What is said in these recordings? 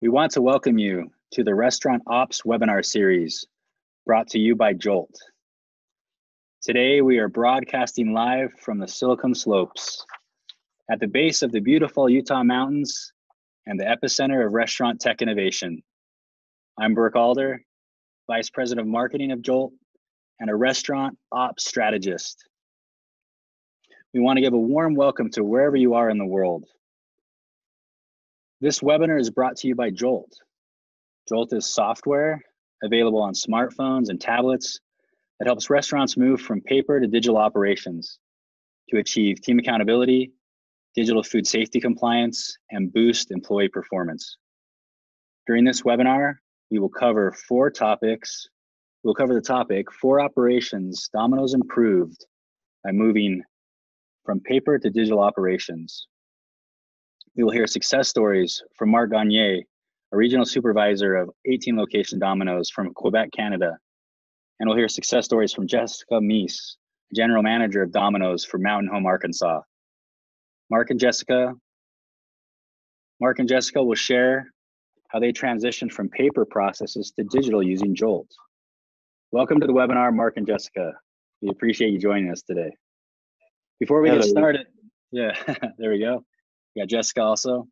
We want to welcome you to the Restaurant Ops webinar series brought to you by Jolt. Today, we are broadcasting live from the Silicon Slopes at the base of the beautiful Utah mountains and the epicenter of restaurant tech innovation. I'm Burke Alder, Vice President of Marketing of Jolt and a Restaurant Ops Strategist. We want to give a warm welcome to wherever you are in the world. This webinar is brought to you by Jolt. Jolt is software available on smartphones and tablets that helps restaurants move from paper to digital operations to achieve team accountability, digital food safety compliance, and boost employee performance. During this webinar, we will cover four topics. We'll cover the topic, 4 operations Domino's improved by moving from paper to digital operations. We will hear success stories from Mark Gagne, a regional supervisor of 18 location Domino's from Quebec, Canada. And we'll hear success stories from Jessica Meese, general manager of Domino's for Mountain Home, Arkansas. Mark and Jessica will share how they transitioned from paper processes to digital using Jolt. Welcome to the webinar, Mark and Jessica. We appreciate you joining us today. Before we get started, there we go. We got Jessica also.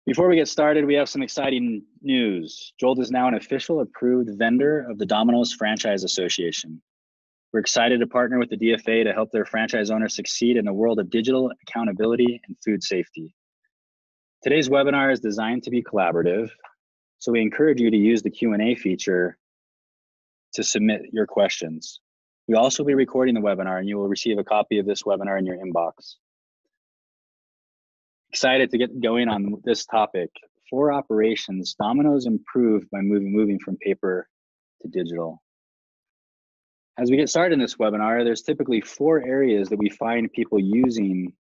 Before we get started, we have some exciting news. Jolt is now an official approved vendor of the Domino's Franchise Association. We're excited to partner with the DFA to help their franchise owners succeed in the world of digital accountability and food safety. Today's webinar is designed to be collaborative, so we encourage you to use the Q&A feature to submit your questions. We'll also be recording the webinar, and you will receive a copy of this webinar in your inbox. Excited to get going on this topic. 4 operations Domino's improved by moving from paper to digital. As we get started in this webinar, there's typically 4 areas that we find people using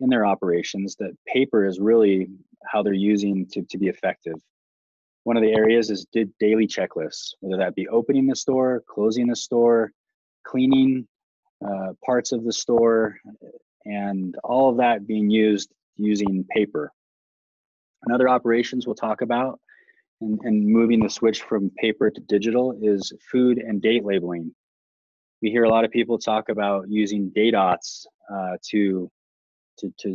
in their operations that paper is really how they're using to be effective. One of the areas is daily checklists, whether that be opening the store, closing the store, cleaning parts of the store, and all of that being used using paper. Another operations we'll talk about and moving the switch from paper to digital is food and date labeling. We hear a lot of people talk about using DATOTs to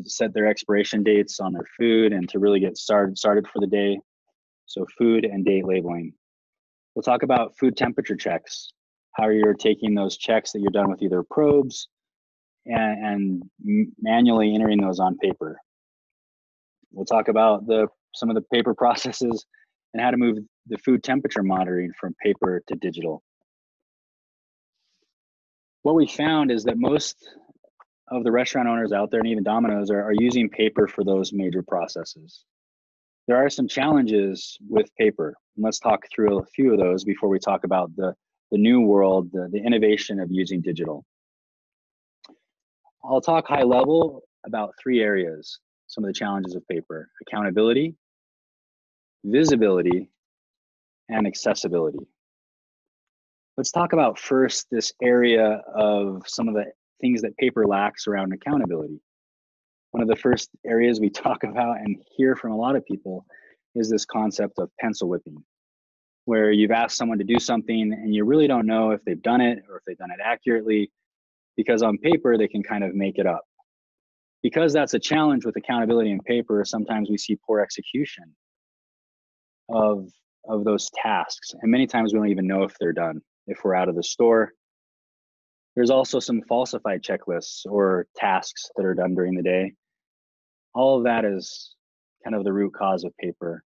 set their expiration dates on their food and to really get started for the day. So food and date labeling. We'll talk about food temperature checks, how you're taking those checks that you're done with either probes and manually entering those on paper. We'll talk about some of the paper processes and how to move the food temperature monitoring from paper to digital. What we found is that most of the restaurant owners out there, and even Domino's, are using paper for those major processes. There are some challenges with paper, and let's talk through a few of those before we talk about the new world, the innovation of using digital. I'll talk high level about 3 areas, some of the challenges of paper: accountability, visibility, and accessibility. Let's talk about first this area of some of the things that paper lacks around accountability. One of the first areas we talk about and hear from a lot of people is this concept of pencil whipping, where you've asked someone to do something and you really don't know if they've done it or if they've done it accurately, because on paper they can kind of make it up. Because that's a challenge with accountability in paper, sometimes we see poor execution of those tasks. And many times we don't even know if they're done, if we're out of the store. There's also some falsified checklists or tasks that are done during the day. All of that is kind of the root cause of paper.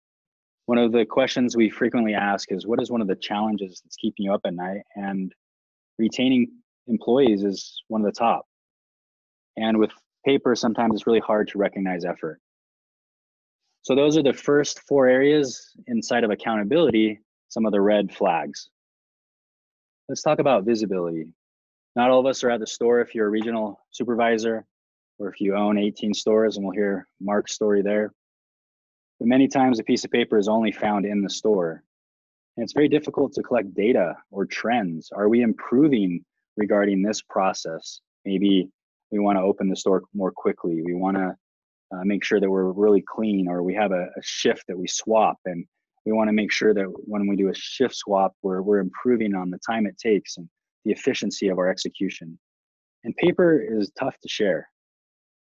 One of the questions we frequently ask is, what is one of the challenges that's keeping you up at night? And retaining employees is one of the top. And with paper, sometimes it's really hard to recognize effort. So those are the first 4 areas inside of accountability, some of the red flags. Let's talk about visibility. Not all of us are at the store if you're a regional supervisor or if you own 18 stores, and we'll hear Mark's story there. But many times a piece of paper is only found in the store. And it's very difficult to collect data or trends. Are we improving regarding this process? Maybe we want to open the store more quickly. We want to make sure that we're really clean, or we have a shift that we swap, and we want to make sure that when we do a shift swap, we're improving on the time it takes and the efficiency of our execution. And paper is tough to share.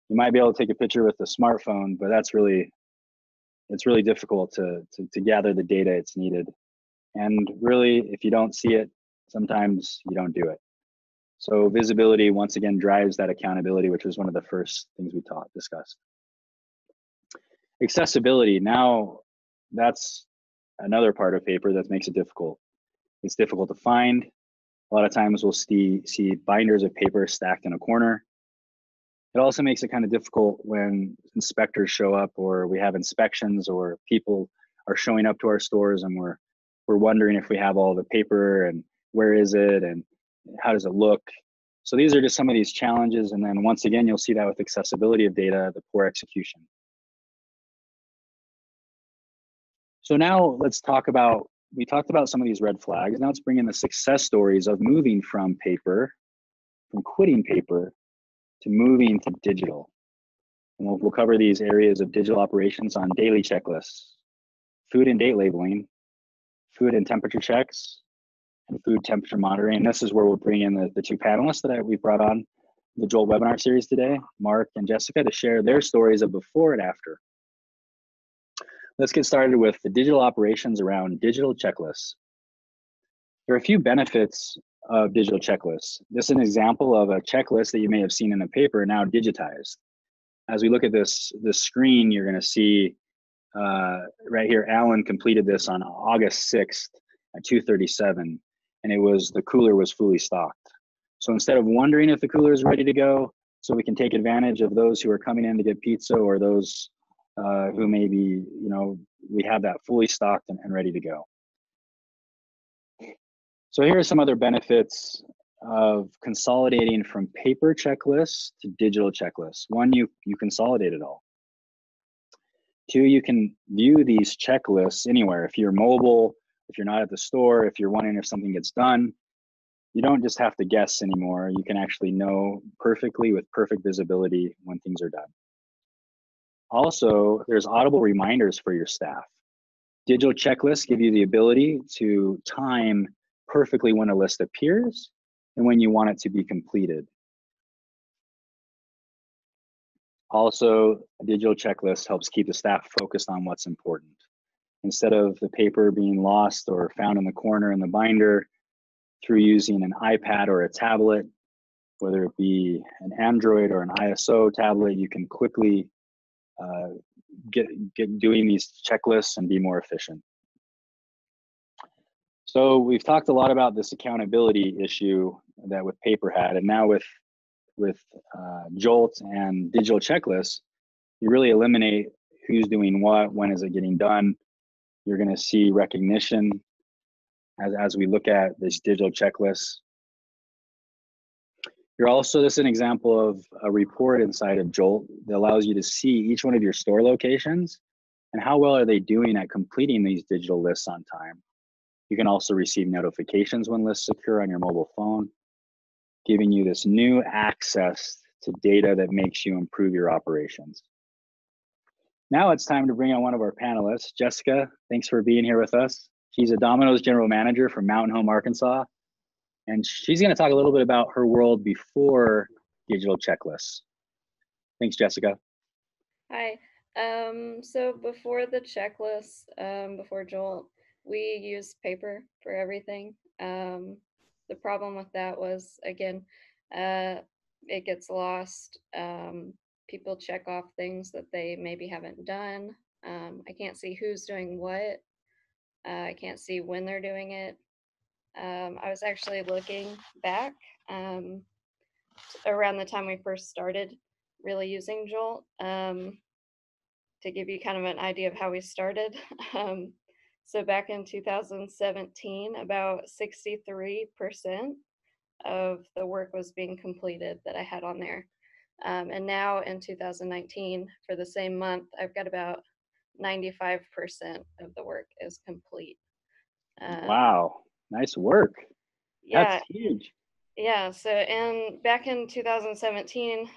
You might be able to take a picture with a smartphone, but it's really difficult to gather the data it's needed. And really, if you don't see it, sometimes you don't do it. So visibility, once again, drives that accountability, which was one of the first things we discussed. Accessibility, now that's another part of paper that makes it difficult. It's difficult to find. A lot of times we'll see binders of paper stacked in a corner. It also makes it kind of difficult when inspectors show up, or we have inspections, or people are showing up to our stores and we're wondering if we have all the paper and where is it and how does it look. So these are just some of these challenges. And then once again, you'll see that with accessibility of data, the poor execution. So now let's talk about, we talked about some of these red flags. Now let's bring in the success stories of moving from paper, from quitting paper to moving to digital. And we'll cover these areas of digital operations on daily checklists, food and date labeling, food and temperature checks, and food temperature monitoring. And this is where we'll bring in the two panelists that we brought on the Jolt webinar series today, Mark and Jessica, to share their stories of before and after. Let's get started with the digital operations around digital checklists. There are a few benefits of digital checklists. This is an example of a checklist that you may have seen in the paper now digitized. As we look at this screen, you're going to see right here, Alan completed this on August 6th at 2:37, and the cooler was fully stocked. So instead of wondering if the cooler is ready to go, so we can take advantage of those who are coming in to get pizza, or those who maybe, we have that fully stocked and ready to go. So here are some other benefits of consolidating from paper checklists to digital checklists. One, you consolidate it all. Two, you can view these checklists anywhere. If you're mobile, if you're not at the store, if you're wondering if something gets done, you don't just have to guess anymore. You can actually know perfectly with perfect visibility when things are done. Also, there's audible reminders for your staff. Digital checklists give you the ability to time perfectly when a list appears and when you want it to be completed. Also, a digital checklist helps keep the staff focused on what's important. Instead of the paper being lost or found in the corner in the binder, through using an iPad or a tablet, whether it be an Android or an ISO tablet, you can quickly get doing these checklists and be more efficient. So we've talked a lot about this accountability issue that with paper had, and now with Jolt and digital checklists, you really eliminate who's doing what, when is it getting done. You're going to see recognition as we look at this digital checklist. This is an example of a report inside of Jolt that allows you to see each one of your store locations and how well are they doing at completing these digital lists on time. You can also receive notifications when lists occur on your mobile phone, giving you this new access to data that makes you improve your operations. Now it's time to bring on one of our panelists. Jessica, thanks for being here with us. She's a Domino's general manager from Mountain Home, Arkansas. And she's going to talk a little bit about her world before digital checklists. Thanks, Jessica. Hi. So before the checklist, before Jolt, we used paper for everything. The problem with that was, again, it gets lost. People check off things that they maybe haven't done. I can't see who's doing what. I can't see when they're doing it. I was actually looking back around the time we first started really using Jolt to give you kind of an idea of how we started. So back in 2017, about 63% of the work was being completed that I had on there. And now in 2019, for the same month, I've got about 95% of the work is complete. Wow, nice work. Yeah, that's huge. Yeah, so back in 2017,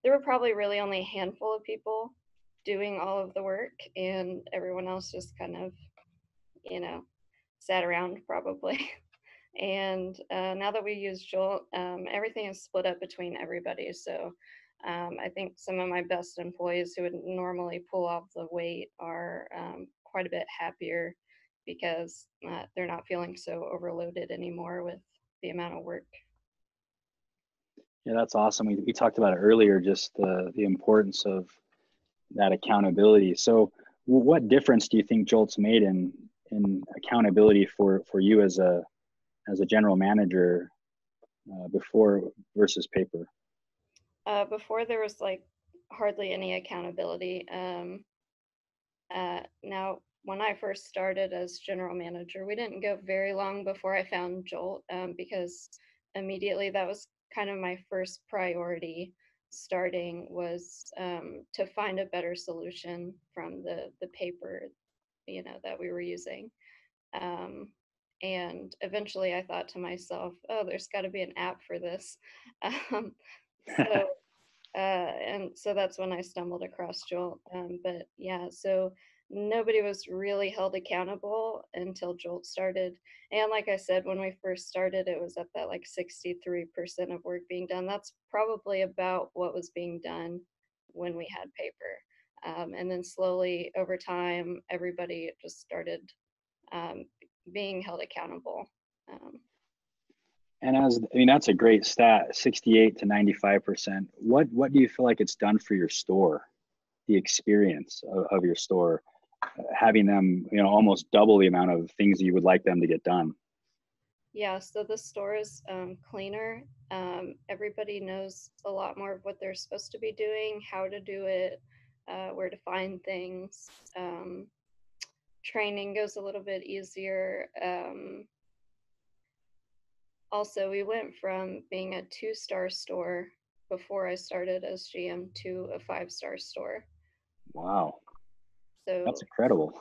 there were probably really only a handful of people doing all of the work, and everyone else just kind of, you know, sat around probably. And now that we use Jolt, everything is split up between everybody. So I think some of my best employees who would normally pull off the weight are quite a bit happier because they're not feeling so overloaded anymore with the amount of work. Yeah, that's awesome. We talked about it earlier, just the importance of that accountability. So what difference do you think Jolt's made in accountability for you as a general manager before versus paper? Before there was like hardly any accountability. Now, when I first started as general manager, we didn't go very long before I found Jolt because immediately that was kind of my first priority starting was to find a better solution from the paper, that we were using. Um, and eventually I thought to myself, oh, there's got to be an app for this. Um, so and so that's when I stumbled across Jolt. But yeah, so nobody was really held accountable until Jolt started. And like I said, when we first started, it was at that like 63% of work being done. That's probably about what was being done when we had paper. And then slowly over time, everybody just started um, being held accountable. Um, And I mean, that's a great stat, 68 to 95%. What do you feel like it's done for your store, the experience of your store, having them, almost double the amount of things you would like them to get done? Yeah, so the store is cleaner. Everybody knows a lot more of what they're supposed to be doing, how to do it, where to find things. Training goes a little bit easier. Also, we went from being a 2-star store before I started as GM to a 5-star store. Wow, that's So incredible.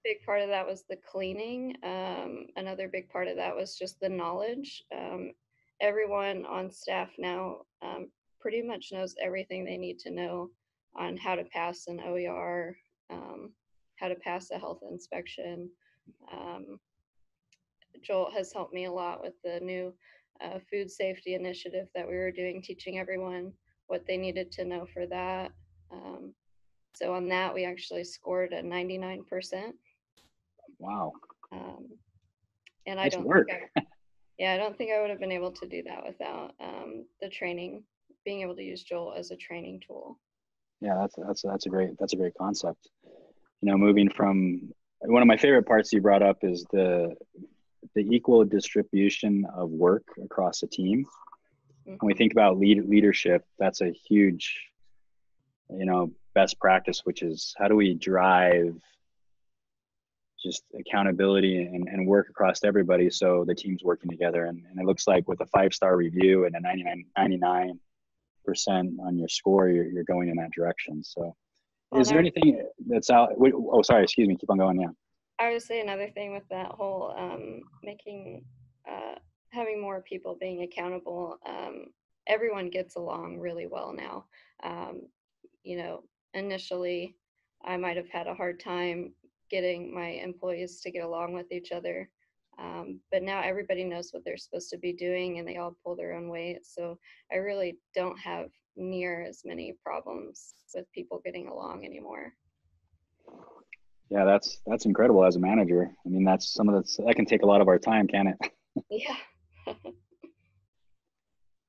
big part of that was the cleaning. Another big part of that was just the knowledge. Everyone on staff now pretty much knows everything they need to know on how to pass an OER, how to pass a health inspection. Um, Joel has helped me a lot with the new food safety initiative that we were doing, teaching everyone what they needed to know for that. Um, so on that, we actually scored a 99%. Wow, Um, and nice work. I don't think I would have been able to do that without the training, being able to use Joel as a training tool. Yeah, that's a great concept. Moving from one of my favorite parts you brought up is the equal distribution of work across a team. When we think about leadership, that's a huge, best practice, which is how do we drive just accountability and work across everybody so the team's working together. And it looks like with a 5-star review and a 99% on your score, you're going in that direction. So is there anything that's out? Oh, sorry, excuse me. Keep on going. Yeah. I would say another thing with that whole making, uh, having more people being accountable, everyone gets along really well now. Um, Initially, I might have had a hard time getting my employees to get along with each other. But now everybody knows what they're supposed to be doing and they all pull their own weight. So I really don't have near as many problems with people getting along anymore. Yeah, that's incredible as a manager. I mean, that's some of that can take a lot of our time, can it? Yeah.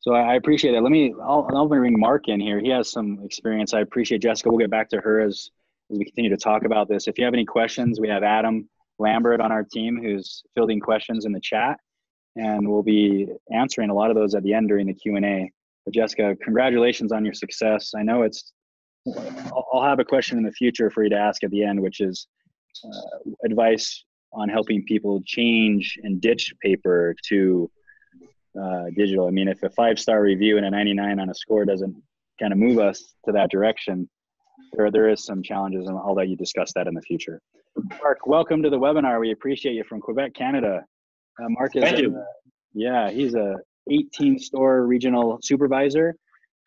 So I appreciate it. I'll bring Mark in here. He has some experience. I appreciate Jessica. We'll get back to her as we continue to talk about this. If you have any questions, we have Adam Lambert on our team who's fielding questions in the chat, and we'll be answering a lot of those at the end during the Q&A. But Jessica, congratulations on your success. I know I'll have a question in the future for you to ask at the end, which is advice on helping people change and ditch paper to digital. I mean, if a 5-star review and a 99 on a score doesn't kind of move us to that direction, there is some challenges, and I'll let you discuss that in the future. Mark, welcome to the webinar. We appreciate you from Quebec, Canada. Mark is Thank you. he's a 18-store regional supervisor.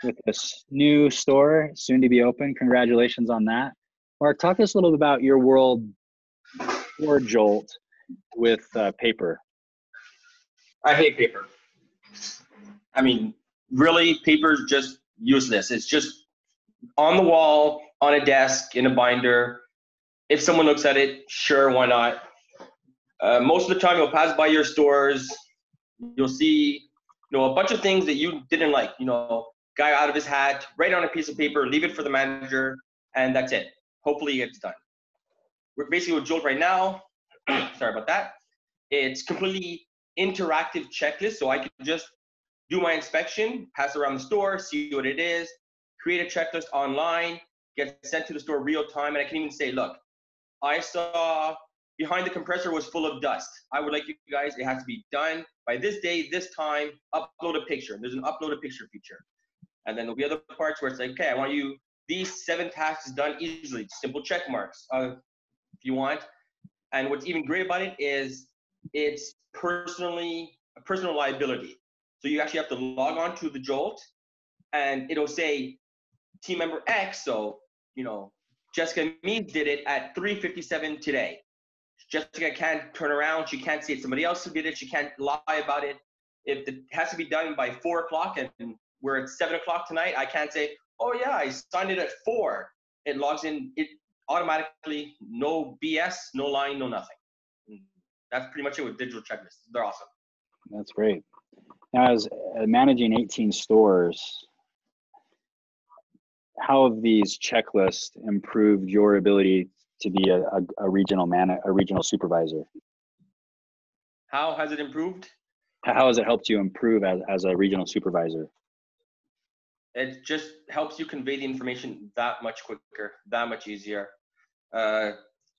with this new store soon to be open. Congratulations on that. Mark, talk to us a little bit about your world for Jolt with paper. I hate paper. I mean, really, paper's just useless. It's just on the wall, on a desk, in a binder. If someone looks at it, sure, why not? Most of the time, you'll pass by your stores, you'll see, a bunch of things that you didn't like. Guy out of his hat, write on a piece of paper, leave it for the manager, and that's it. Hopefully, it's done. We're basically with Jolt right now. Sorry about that. It's completely interactive checklist, so I can just do my inspection, pass around the store, see what it is, create a checklist online, get sent to the store real time, and I can even say, look, I saw behind the compressor was full of dust. I would like you guys, it has to be done by this day, this time, upload a picture. There's an upload a picture feature. And then there'll be other parts where it's like, okay, I want you, these 7 tasks done easily, simple check marks if you want. And what's even great about it is it's a personal liability. So you actually have to log on to the Jolt and it'll say team member X. So, Jessica Mead did it at 3:57 today. Jessica can't turn around. She can't say it's somebody else who did it. She can't lie about it. If it has to be done by 4 o'clock and we're at 7 o'clock tonight, I can't say, oh yeah, I signed it at 4. It logs in, it automatically, no BS, no lying, no nothing. That's pretty much it with digital checklists. They're awesome. That's great. Now, as managing 18 stores, how have these checklists improved your ability to be a regional supervisor? How has it improved? How has it helped you improve as a regional supervisor? It just helps you convey the information that much quicker, that much easier.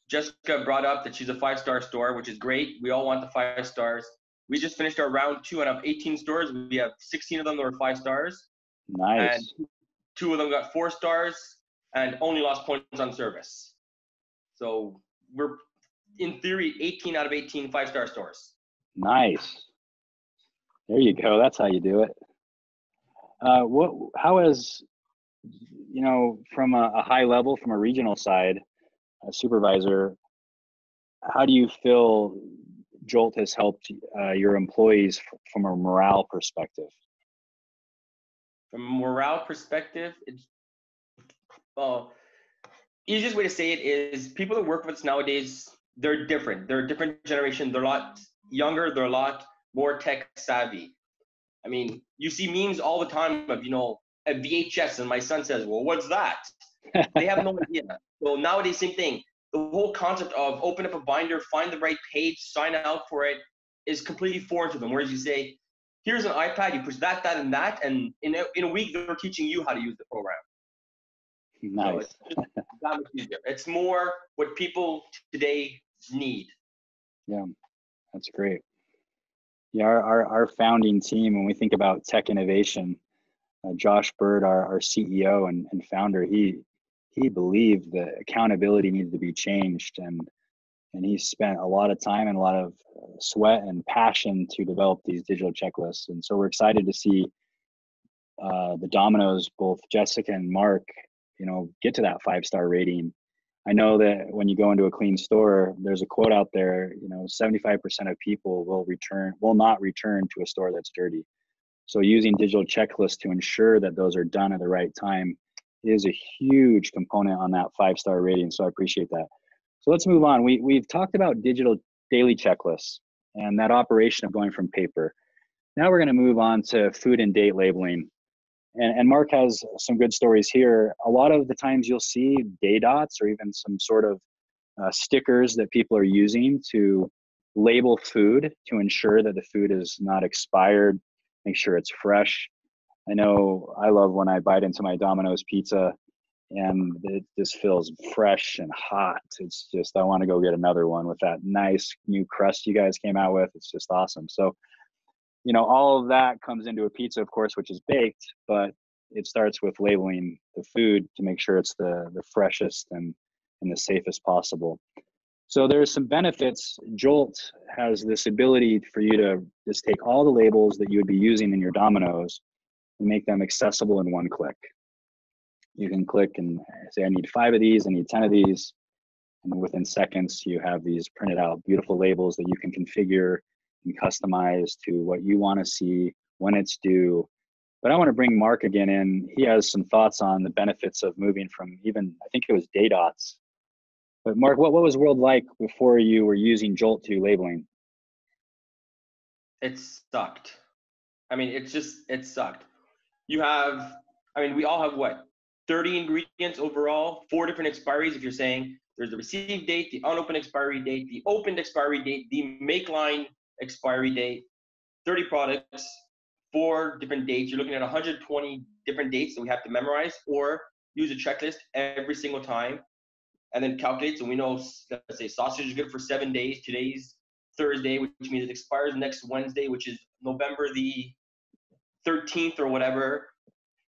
Jessica brought up that she's a 5-star store, which is great. We all want the 5 stars. We just finished our round 2 out of 18 stores. We have 16 of them that were 5 stars. Nice. And 2 of them got 4 stars and only lost points on service. So we're, in theory, 18 out of 18 5-star stores. Nice. There you go. That's how you do it. How has, from a high level, from a regional side, a supervisor, how do you feel Jolt has helped your employees from a morale perspective? From a morale perspective, it's easiest way to say it is people that work with us nowadays, they're different. They're a different generation. They're a lot younger. They're a lot more tech savvy. I mean, you see memes all the time of, a VHS, and my son says, well, what's that? They have no idea. So nowadays, same thing. The whole concept of open up a binder, find the right page, sign out for it is completely foreign to them. Whereas you say, here's an iPad, you push that, and that, and in a week, they're teaching you how to use the program. Nice. So it's just that much easier. It's more what people today need. Yeah, that's great. Yeah, our founding team, when we think about tech innovation, Josh Bird, our CEO and founder, he believed that accountability needed to be changed, and he spent a lot of time and a lot of sweat and passion to develop these digital checklists. And so we're excited to see the Domino's, both Jessica and Mark, get to that 5-star rating. I know that when you go into a clean store, there's a quote out there, 75% of people will not return to a store that's dirty. So using digital checklists to ensure that those are done at the right time is a huge component on that 5-star rating. So I appreciate that. So let's move on. We've talked about digital daily checklists and that operation of going from paper. Now we're going to move on to food and date labeling. And Mark has some good stories here. A lot of the times you'll see day dots or even some sort of stickers that people are using to label food to ensure that the food is not expired, make sure it's fresh. I know I love when I bite into my Domino's pizza and it just feels fresh and hot. It's just, I want to go get another one with that nice new crust you guys came out with. It's just awesome. So, all of that comes into a pizza, of course, which is baked, but it starts with labeling the food to make sure it's the freshest and the safest possible. So there's some benefits. Jolt has this ability for you to just take all the labels that you would be using in your Domino's We make them accessible in one click. You can click and say, I need 5 of these, I need 10 of these. And within seconds, you have these printed out beautiful labels that you can configure and customize to what you want to see when it's due. But I want to bring Mark again in. He has some thoughts on the benefits of moving from even, I think it was day dots. But Mark, what was World like before you were using Jolt to labeling? It sucked. I mean, it sucked. You have, I mean, we all have what, 30 ingredients overall, 4 different expiries. If you're saying there's the received date, the unopened expiry date, the opened expiry date, the make line expiry date, 30 products, 4 different dates. You're looking at 120 different dates that we have to memorize or use a checklist every single time and then calculate. So we know, let's say sausage is good for 7 days. Today's Thursday, which means it expires next Wednesday, which is November the 13th or whatever.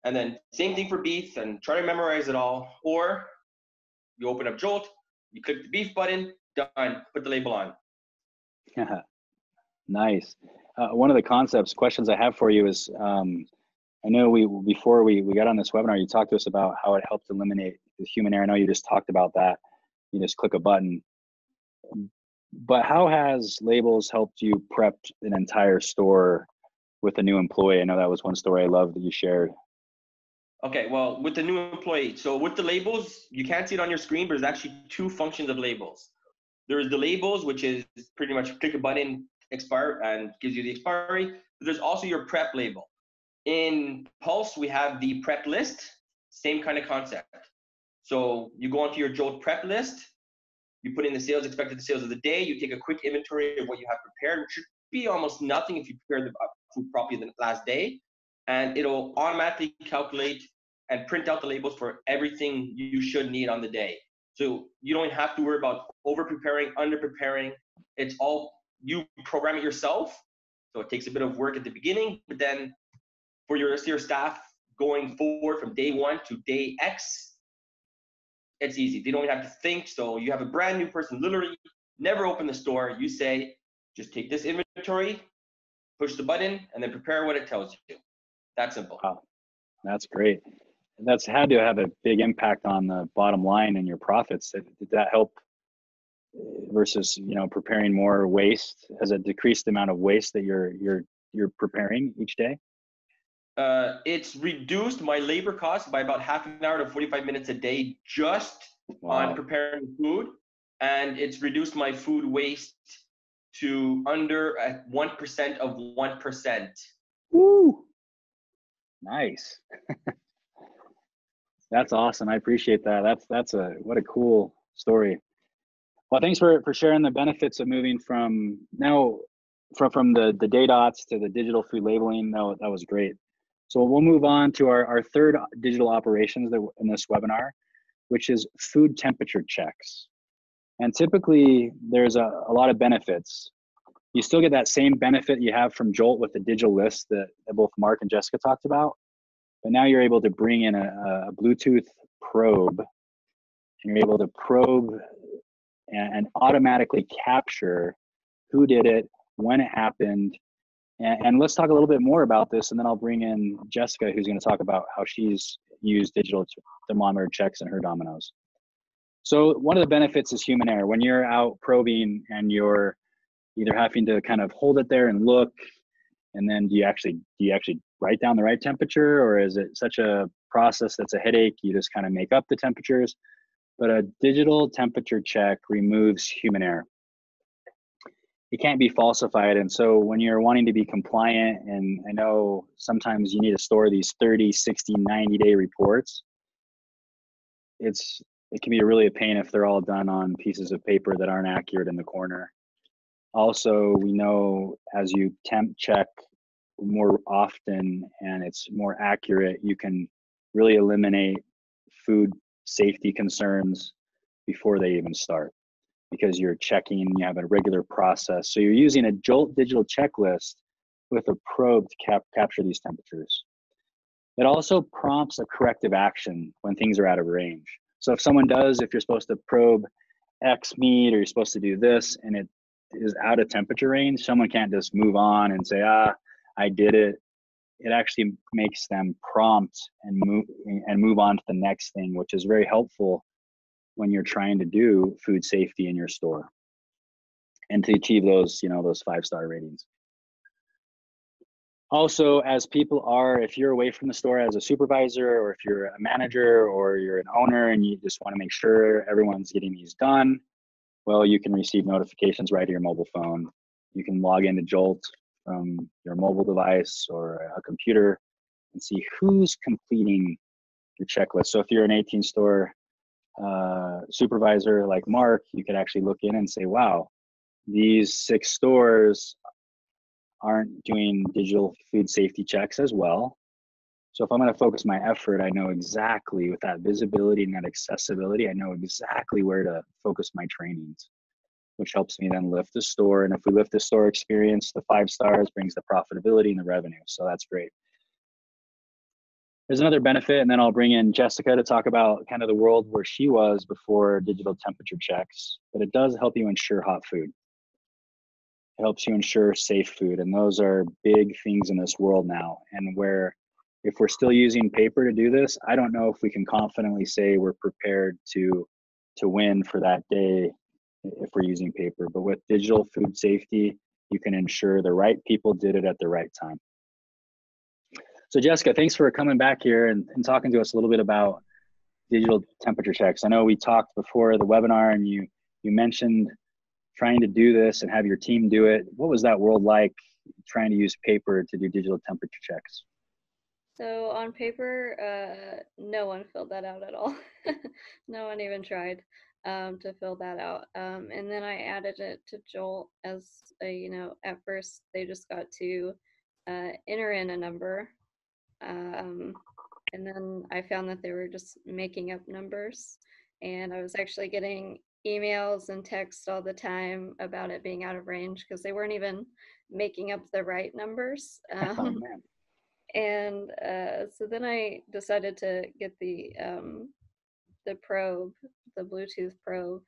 And then same thing for beef, and try to memorize it all. Or you open up Jolt, you click the beef button, done, put the label on. Nice. One of the questions I have for you is, I know before we got on this webinar, you talked to us about how it helped eliminate the human error. I know you just talked about that. You just click a button. But how has labels helped you prep an entire store with a new employee? I know that was one story I loved that you shared. Okay, well, with the new employee, so with the labels, you can't see it on your screen, but there's actually 2 functions of labels. There's the labels, which is pretty much click a button, expire, and gives you the expiry. But there's also your prep label. In Pulse, we have the prep list, same kind of concept. So you go onto your Jolt prep list, you put in the sales, expected sales of the day, you take a quick inventory of what you have prepared, which should be almost nothing if you prepare the food properly the last day, and it'll automatically calculate and print out the labels for everything you should need on the day. So you don't have to worry about over preparing, under preparing. It's all, you program it yourself. So it takes a bit of work at the beginning, but then for your rest of your staff going forward from day 1 to day X, it's easy. They don't have to think. So you have a brand new person, literally never opened the store. You say, just take this inventory, push the button, and then prepare what it tells you. That simple. Wow, that's great. That's had to have a big impact on the bottom line and your profits. Did that help versus, preparing more waste? Has it decreased the amount of waste that you're preparing each day? It's reduced my labor cost by about half an hour to 45 minutes a day just on preparing food. And it's reduced my food waste to under 1% of 1%. Woo! Nice. That's awesome. I appreciate that. What a cool story. Well, thanks for sharing the benefits of moving from the day dots to the digital food labeling. No, that was great. So we'll move on to our third digital operations in this webinar, which is food temperature checks. And typically there's a lot of benefits. You still get that same benefit you have from Jolt with the digital list that both Mark and Jessica talked about. But now you're able to bring in a Bluetooth probe, and you're able to probe and automatically capture who did it, when it happened. And let's talk a little bit more about this, and then I'll bring in Jessica, who's going to talk about how she's used digital thermometer checks in her Domino's. So one of the benefits is human error. When you're out probing and you're either having to kind of hold it there and look, and then do you actually write down the right temperature, or is it such a process that's a headache, you just kind of make up the temperatures? But a digital temperature check removes human error. It can't be falsified. And so when you're wanting to be compliant, and I know sometimes you need to store these 30, 60, 90-day reports, it can be really a pain if they're all done on pieces of paper that aren't accurate in the corner. Also, we know as you temp check more often and it's more accurate, you can really eliminate food safety concerns before they even start, because you're checking, you have a regular process. So you're using a Jolt digital checklist with a probe to capture these temperatures. It also prompts a corrective action when things are out of range. So if you're supposed to probe X meat, or you're supposed to do this, and it is out of temperature range, someone can't just move on and say, I did it. it actually makes them prompt and move on to the next thing, which is very helpful when you're trying to do food safety in your store and to achieve those, those 5-star ratings. Also, as people are, if you're away from the store as a supervisor, or if you're a manager, or you're an owner and you just want to make sure everyone's getting these done, well, you can receive notifications right to your mobile phone. You can log into Jolt from your mobile device or a computer and see who's completing your checklist. So if you're an 18-store supervisor like Mark, you could actually look in and say, wow, these 6 stores aren't doing digital food safety checks as well. So if I'm going to focus my effort, I know exactly, with that visibility and that accessibility, I know exactly where to focus my trainings, which helps me then lift the store. And if we lift the store experience, the 5 stars brings the profitability and the revenue. So that's great. There's another benefit, and then I'll bring in Jessica to talk about kind of the world where she was before digital temperature checks, but it does help you ensure hot food. It helps you ensure safe food, and those are big things in this world now. And where, if we're still using paper to do this, I don't know if we can confidently say we're prepared to win for that day if we're using paper. But with digital food safety, you can ensure the right people did it at the right time. So Jessica, thanks for coming back here and talking to us a little bit about digital temperature checks. I know we talked before the webinar, and you mentioned trying to do this and have your team do it. What was that world like, trying to use paper to do digital temperature checks? So on paper, no one filled that out at all. No one even tried to fill that out. And then I added it to Jolt as a, at first they just got to enter in a number. And then I found that they were just making up numbers. And I was actually getting emails and texts all the time about it being out of range because they weren't even making up the right numbers. Oh, man. And so then I decided to get the probe, the Bluetooth probe,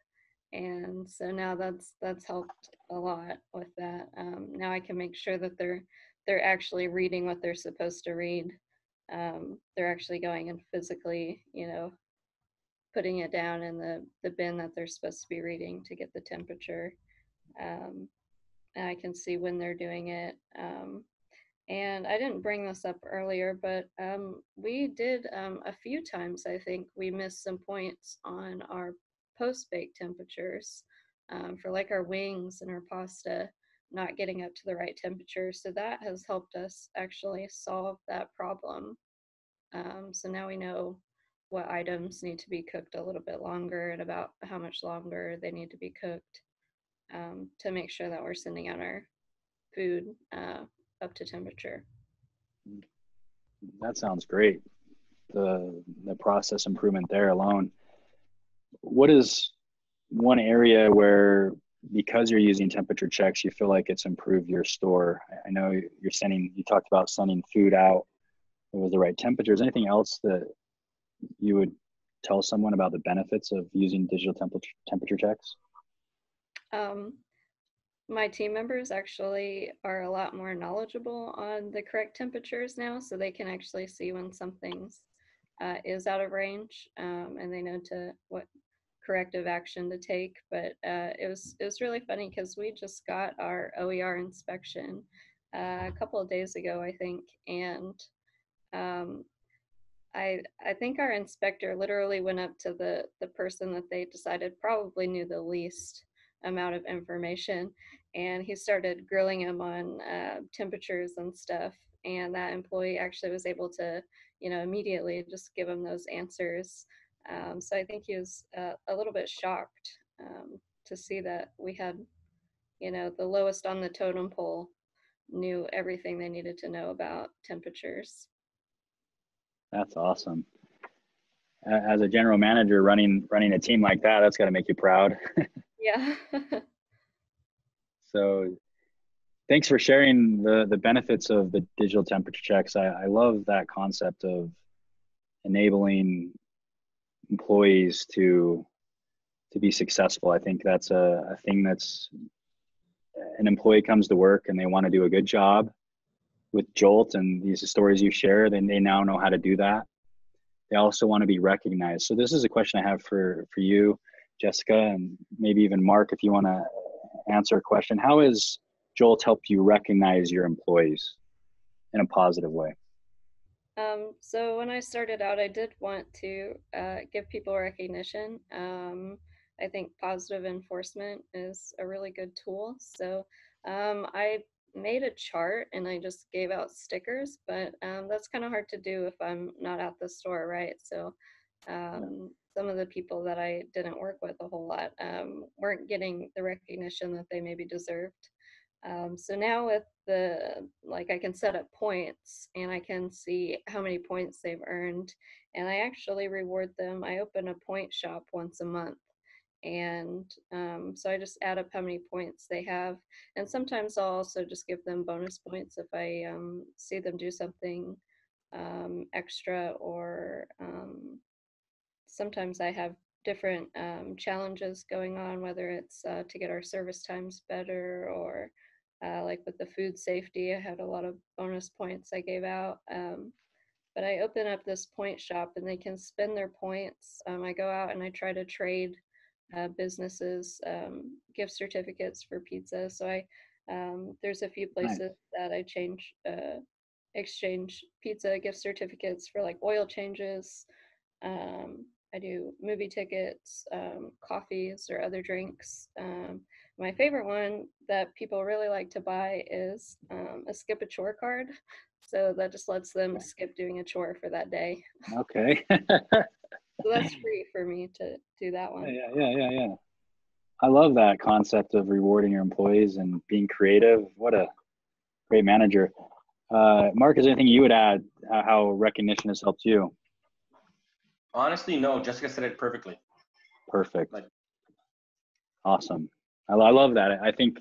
and so now that's helped a lot with that. Now I can make sure that they're actually reading what they're supposed to read. They're actually going and physically, putting it down in the bin that they're supposed to be reading to get the temperature. And I can see when they're doing it. And I didn't bring this up earlier, but we did a few times, I think, we missed some points on our post-bake temperatures for like our wings and our pasta not getting up to the right temperature. So that has helped us actually solve that problem. So now we know what items need to be cooked a little bit longer and about how much longer they need to be cooked to make sure that we're sending out our food up to temperature. That sounds great. The process improvement there alone. What is one area where, because you're using temperature checks, you feel like it's improved your store? I know you talked about sending food out that was the right temperature. Is anything else that you would tell someone about the benefits of using digital temperature checks? My team members actually are a lot more knowledgeable on the correct temperatures now, so they can actually see when something's is out of range, and they know what corrective action to take. But it was really funny because we just got our OER inspection a couple of days ago, I think, and I think our inspector literally went up to the person that they decided probably knew the least amount of information, and he started grilling him on temperatures and stuff. And that employee actually was able to, immediately just give him those answers. So I think he was a little bit shocked to see that we had, the lowest on the totem pole knew everything they needed to know about temperatures. That's awesome. As a general manager running a team like that, that's got to make you proud. Yeah. So thanks for sharing the benefits of the digital temperature checks. I love that concept of enabling employees to be successful. I think that's a thing that's, an employee comes to work and they want to do a good job. with Jolt and these stories you share, then they now know how to do that. They also want to be recognized. So this is a question I have for you, Jessica, and maybe even Mark, if you want to answer a question. How has Jolt helped you recognize your employees in a positive way? So when I started out, I did want to give people recognition. I think positive enforcement is a really good tool. So I made a chart and I just gave out stickers, but that's kind of hard to do if I'm not at the store, right? So some of the people that I didn't work with a whole lot weren't getting the recognition that they maybe deserved. So now with I can set up points and I can see how many points they've earned, and I actually reward them. I open a point shop once a month, and so I just add up how many points they have, and sometimes I'll also just give them bonus points if I see them do something extra, or sometimes I have different challenges going on, whether it's to get our service times better, or like with the food safety, I had a lot of bonus points I gave out. But I open up this point shop and they can spend their points. I go out and I try to trade businesses gift certificates for pizza. So there's a few Nice. places that I exchange pizza gift certificates for like oil changes. I do movie tickets, coffees, or other drinks. My favorite one that people really like to buy is a skip a chore card. So that just lets them skip doing a chore for that day. Okay. So that's free for me to do that one. Yeah. I love that concept of rewarding your employees and being creative. What a great manager. Mark, is there anything you would add how recognition has helped you? Honestly, no. Jessica said it perfectly. Perfect. Awesome. I love that. I think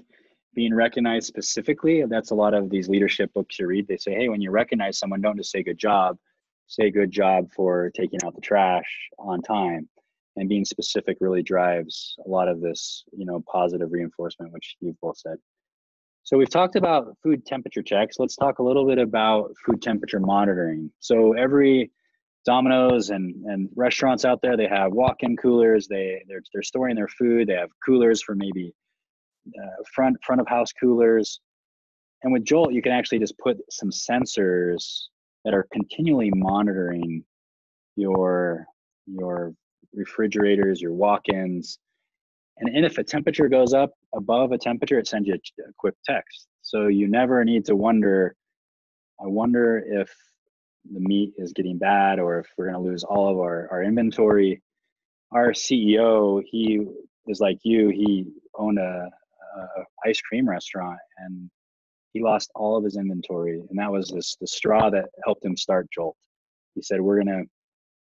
being recognized specifically, that's a lot of these leadership books you read. They say, hey, when you recognize someone, don't just say good job. Say good job for taking out the trash on time. And being specific really drives a lot of this, positive reinforcement, which you've both said. So we've talked about food temperature checks. Let's talk a little bit about food temperature monitoring. So every Domino's and restaurants out there, they have walk-in coolers. They're storing their food. They have coolers for maybe front of house coolers. And with Jolt, you can actually just put some sensors that are continually monitoring your refrigerators, your walk-ins. And if a temperature goes up above a temperature, it sends you a quick text. So you never need to wonder, I wonder if the meat is getting bad or if we're going to lose all of our inventory. Our CEO, he is like you, he owned a ice cream restaurant and he lost all of his inventory. And that was the straw that helped him start Jolt. He said, we're going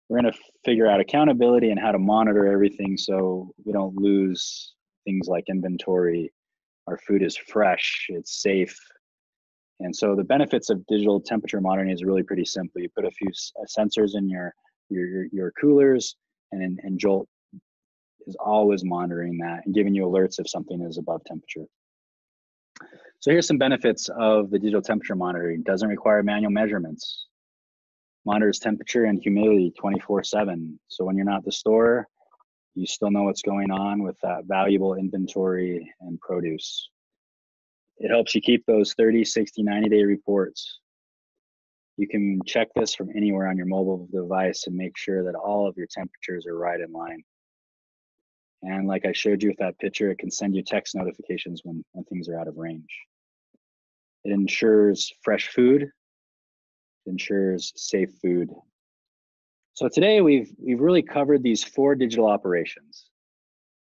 to figure out accountability and how to monitor everything so we don't lose things like inventory. Our food is fresh, it's safe. And so the benefits of digital temperature monitoring is really pretty simple. You put a few sensors in your coolers, and Jolt is always monitoring that and giving you alerts if something is above temperature. So here's some benefits of the digital temperature monitoring. It doesn't require manual measurements. Monitors temperature and humidity 24/7. So when you're not at the store, you still know what's going on with that valuable inventory and produce. It helps you keep those 30, 60, 90-day reports. You can check this from anywhere on your mobile device and make sure that all of your temperatures are right in line. And like I showed you with that picture, it can send you text notifications when things are out of range. It ensures fresh food. It ensures safe food. So today we've really covered these 4 digital operations.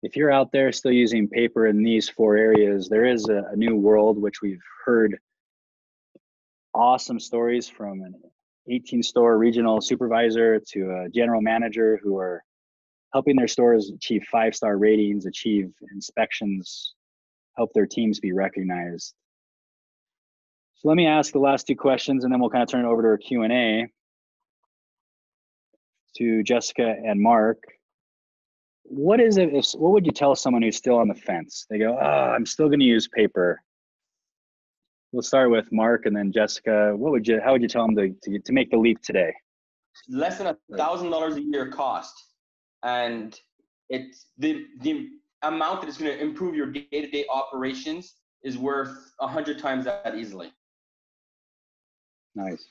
If you're out there still using paper in these 4 areas, there is a new world which we've heard awesome stories from an 18-store regional supervisor to a general manager who are helping their stores achieve 5-star ratings, achieve inspections, help their teams be recognized. So let me ask the last 2 questions and then we'll kind of turn it over to our Q&A to Jessica and Mark. What would you tell someone who's still on the fence? They go, oh, I'm still going to use paper. We'll start with Mark and then Jessica. How would you tell them to make the leap today? Less than $1,000 a year cost, and it's the amount that it's going to improve your day-to-day operations is worth 100 times that easily. Nice.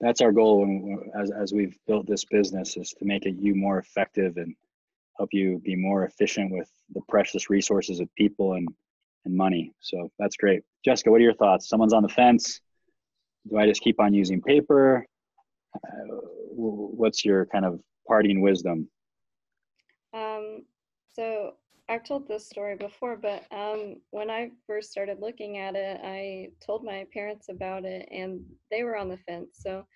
That's our goal as we've built this business, is to make it you more effective and help you be more efficient with the precious resources of people and money. So that's great. Jessica, what are your thoughts? Someone's on the fence. Do I just keep on using paper? What's your kind of parting wisdom? So I've told this story before, but when I first started looking at it, I told my parents about it and they were on the fence. So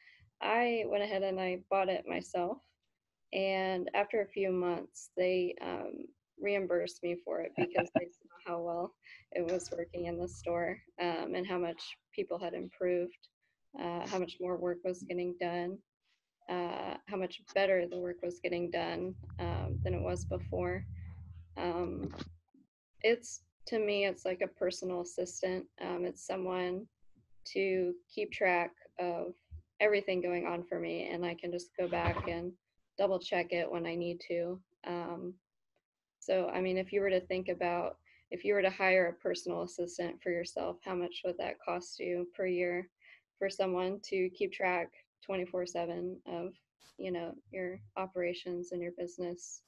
I went ahead and I bought it myself. And after a few months, they reimbursed me for it because they saw how well it was working in the store, and how much people had improved, how much more work was getting done, how much better the work was getting done than it was before. To me, it's like a personal assistant. It's someone to keep track of everything going on for me, and I can just go back and double check it when I need to. So, I mean, if you were to hire a personal assistant for yourself, how much would that cost you per year for someone to keep track 24/7 of, your operations and your business?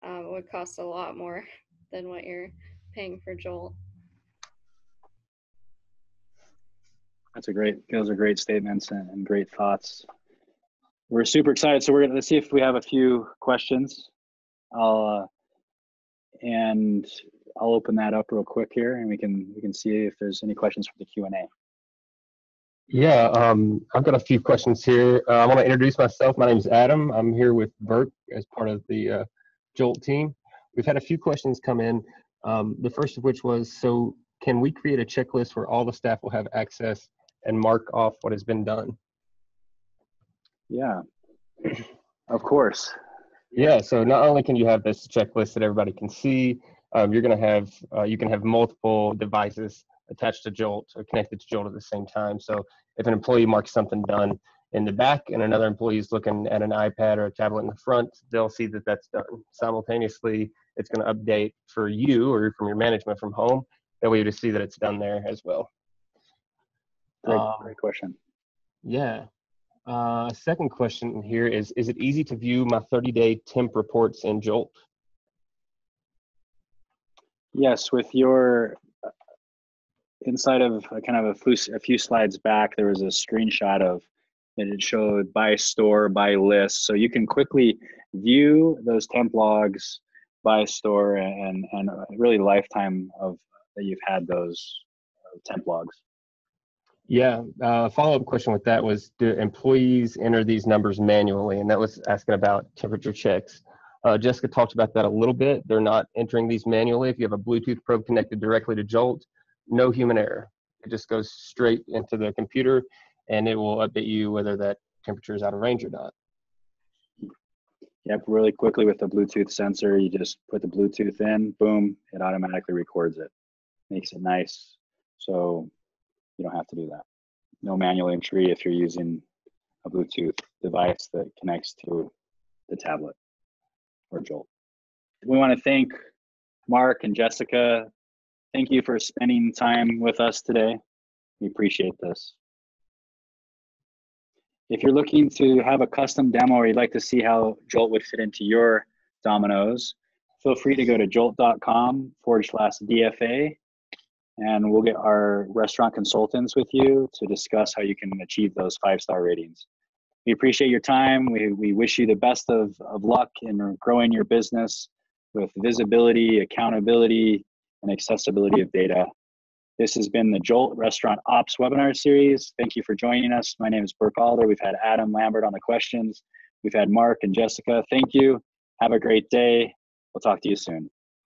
It would cost a lot more than what you're paying for Jolt. Those are great statements and great thoughts. We're super excited. So let's see if we have a few questions. I'll open that up real quick here, and we can see if there's any questions from the Q&A. Yeah, I've got a few questions here. I want to introduce myself. My name is Adam. I'm here with Bert as part of the Jolt team. We've had a few questions come in. The first of which was, so can we create a checklist where all the staff will have access and mark off what has been done? Yeah, of course. Yeah, so not only can you have this checklist that everybody can see, you're going to have, you can have multiple devices attached to Jolt or connected to Jolt at the same time. So if an employee marks something done in the back and another employee is looking at an iPad or a tablet in the front, they'll see that that's done. Simultaneously, it's going to update for you or from your management from home. That way you just see that it's done there as well. Great question. Yeah. Second question here is it easy to view my 30-day temp reports in Jolt? Yes, with your inside of a few slides back, there was a screenshot of, and it showed by store, by list. So you can quickly view those temp logs by store and really lifetime of that you've had those temp logs. Yeah, follow-up question with that was, do employees enter these numbers manually? And that was asking about temperature checks. Jessica talked about that a little bit. They're not entering these manually. If you have a Bluetooth probe connected directly to Jolt, no human error. It just goes straight into the computer and it will update you whether that temperature is out of range or not. Yep, really quickly with the Bluetooth sensor, you just put the Bluetooth in, boom, it automatically records it. Makes it nice. So you don't have to do that. No manual entry if you're using a Bluetooth device that connects to the tablet or Jolt. We want to thank Mark and Jessica. Thank you for spending time with us today. We appreciate this. If you're looking to have a custom demo or you'd like to see how Jolt would fit into your Domino's, feel free to go to jolt.com/DFA, and we'll get our restaurant consultants with you to discuss how you can achieve those 5-star ratings. We appreciate your time. We wish you the best of luck in growing your business with visibility, accountability, and accessibility of data. This has been the Jolt Restaurant Ops webinar series. Thank you for joining us. My name is Burke Alder. We've had Adam Lambert on the questions. We've had Mark and Jessica. Thank you. Have a great day. We'll talk to you soon.